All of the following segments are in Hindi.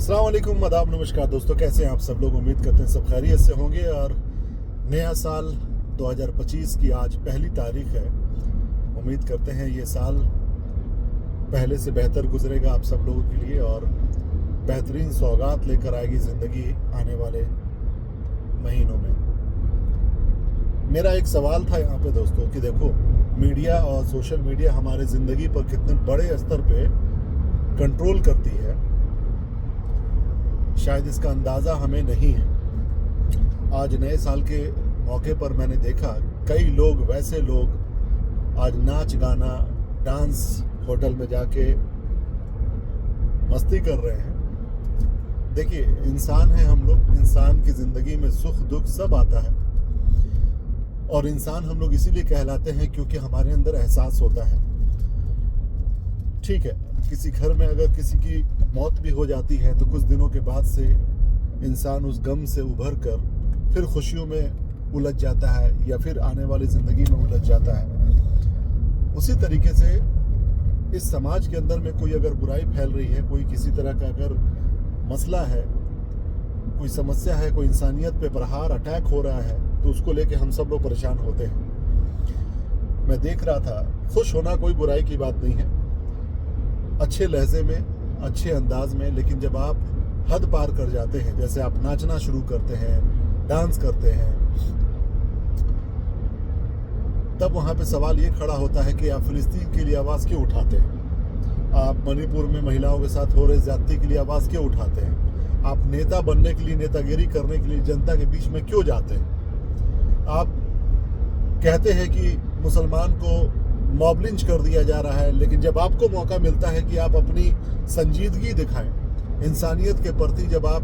अस्सलाम वालेकुम, आदाब, नमस्कार दोस्तों। कैसे हैं आप सब लोग? उम्मीद करते हैं सब खैरियत से होंगे। और नया साल 2025 की आज पहली तारीख है। उम्मीद करते हैं ये साल पहले से बेहतर गुजरेगा आप सब लोगों के लिए और बेहतरीन सौगात लेकर आएगी ज़िंदगी आने वाले महीनों में। मेरा एक सवाल था यहाँ पे दोस्तों कि देखो, मीडिया और सोशल मीडिया हमारे ज़िंदगी पर कितने बड़े स्तर पे कंट्रोल करती है, शायद इसका अंदाज़ा हमें नहीं है। आज नए साल के मौके पर मैंने देखा कई लोग, वैसे लोग आज नाच गाना डांस होटल में जाके मस्ती कर रहे हैं। देखिए, इंसान है हम लोग, इंसान की ज़िंदगी में सुख दुख सब आता है और इंसान हम लोग इसीलिए कहलाते हैं क्योंकि हमारे अंदर एहसास होता है। ठीक है, किसी घर में अगर किसी की मौत भी हो जाती है तो कुछ दिनों के बाद से इंसान उस गम से उभर कर फिर खुशियों में उलझ जाता है या फिर आने वाली ज़िंदगी में उलझ जाता है। उसी तरीके से इस समाज के अंदर में कोई अगर बुराई फैल रही है, कोई किसी तरह का अगर मसला है, कोई समस्या है, कोई इंसानियत पे प्रहार अटैक हो रहा है, तो उसको लेके हम सब लोग परेशान होते हैं। मैं देख रहा था, खुश होना कोई बुराई की बात नहीं है, अच्छे लहजे में, अच्छे अंदाज में, लेकिन जब आप हद पार कर जाते हैं, जैसे आप नाचना शुरू करते हैं, डांस करते हैं, तब वहाँ पे सवाल ये खड़ा होता है कि आप फिलिस्तीन के लिए आवाज़ क्यों उठाते हैं? आप मणिपुर में महिलाओं के साथ हो रहे ज्यादती के लिए आवाज़ क्यों उठाते हैं? आप नेता बनने के लिए, नेतागिरी करने के लिए जनता के बीच में क्यों जाते हैं? आप कहते हैं कि मुसलमान को मॉब लिंच कर दिया जा रहा है, लेकिन जब आपको मौका मिलता है कि आप अपनी संजीदगी दिखाएं, इंसानियत के प्रति जब आप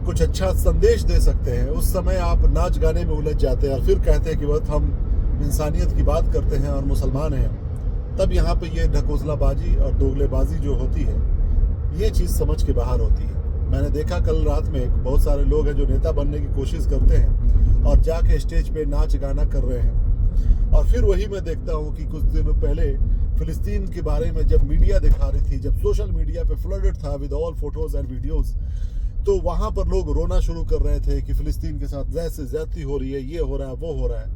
कुछ अच्छा संदेश दे सकते हैं, उस समय आप नाच गाने में उलझ जाते हैं और फिर कहते हैं कि बस हम इंसानियत की बात करते हैं और मुसलमान हैं। तब यहाँ पे ये ढकोसलाबाजी और दोगलेबाजी जो होती है, ये चीज़ समझ के बाहर होती है। मैंने देखा कल रात में बहुत सारे लोग हैं जो नेता बनने की कोशिश करते हैं और जाके स्टेज पे नाच गाना कर रहे हैं। और फिर वही मैं देखता हूँ कि कुछ दिनों पहले फिलिस्तीन के बारे में जब मीडिया दिखा रही थी, जब सोशल मीडिया पे फ्लडेड था with all photos and videos, तो वहाँ पर लोग रोना शुरू कर रहे थे कि फिलिस्तीन के साथ जैसे ज्यादती हो रही है, ये हो रहा है, वो हो रहा है।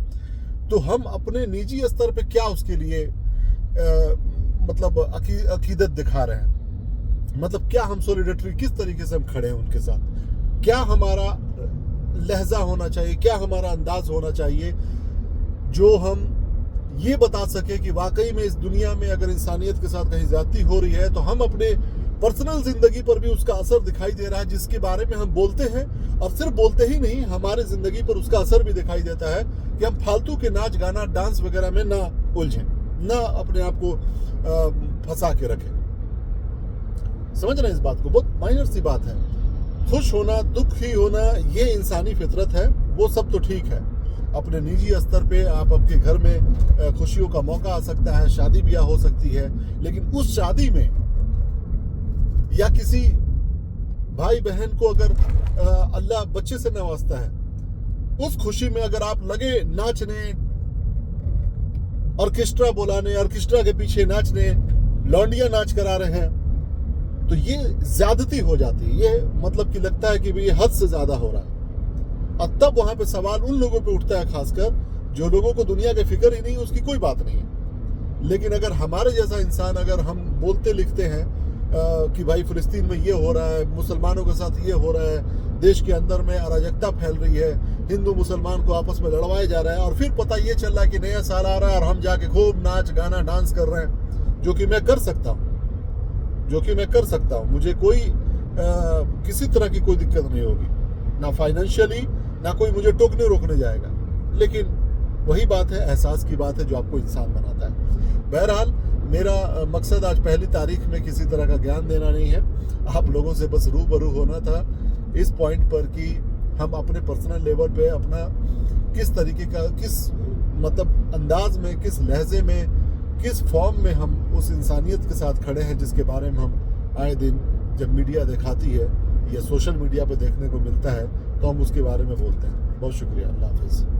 तो हम अपने निजी स्तर पे क्या उसके लिए मतलब अकीदत दिखा रहे हैं? मतलब क्या हम सॉलिडेरिटी, किस तरीके से हम खड़े हैं उनके साथ? क्या हमारा लहजा होना चाहिए, क्या हमारा अंदाज होना चाहिए जो हम ये बता सके कि वाकई में इस दुनिया में अगर इंसानियत के साथ कहीं ज्यादती हो रही है तो हम अपने पर्सनल जिंदगी पर भी उसका असर दिखाई दे रहा है, जिसके बारे में हम बोलते हैं। और सिर्फ बोलते ही नहीं, हमारे जिंदगी पर उसका असर भी दिखाई देता है कि हम फालतू के नाच गाना डांस वगैरह में ना उलझें, ना अपने आप को फंसा के रखें। समझ रहे हैं इस बात को? बहुत माइनर सी बात है। खुश होना, दुखी होना, ये इंसानी फितरत है, वो सब तो ठीक है। अपने निजी स्तर पे आप आपके घर में खुशियों का मौका आ सकता है, शादी ब्याह हो सकती है, लेकिन उस शादी में या किसी भाई बहन को अगर अल्लाह बच्चे से नवाजता है, उस खुशी में अगर आप लगे नाचने, ऑर्केस्ट्रा बुलाने, ऑर्केस्ट्रा के पीछे नाचने, लौंडियां नाच करा रहे हैं, तो ये ज्यादती हो जाती है। ये मतलब कि लगता है कि ये हद से ज्यादा हो रहा है। और तब वहां पे सवाल उन लोगों पे उठता है, खासकर जो लोगों को दुनिया की फिक्र ही नहीं, उसकी कोई बात नहीं है। लेकिन अगर हमारे जैसा इंसान, अगर हम बोलते लिखते हैं कि भाई फिलिस्तीन में ये हो रहा है, मुसलमानों के साथ ये हो रहा है, देश के अंदर में अराजकता फैल रही है, हिंदू मुसलमान को आपस में लड़वाया जा रहा है, और फिर पता ये चल रहा है कि नया साल आ रहा है और हम जाके खूब नाच गाना डांस कर रहे हैं, जो कि मैं कर सकता हूँ, मुझे कोई किसी तरह की कोई दिक्कत नहीं होगी, ना फाइनेंशियली, ना कोई मुझे टोकने रोकने जाएगा। लेकिन वही बात है, एहसास की बात है जो आपको इंसान बनाता है। बहरहाल, मेरा मकसद आज पहली तारीख में किसी तरह का ज्ञान देना नहीं है, आप लोगों से बस रूबरू होना था इस पॉइंट पर कि हम अपने पर्सनल लेवल पे अपना किस तरीके का, किस मतलब अंदाज में, किस लहजे में, किस फॉर्म में हम उस इंसानियत के साथ खड़े हैं जिसके बारे में हम आए दिन जब मीडिया दिखाती है या सोशल मीडिया पे देखने को मिलता है तो हम उसके बारे में बोलते हैं। बहुत शुक्रिया, अल्लाह हाफिज़।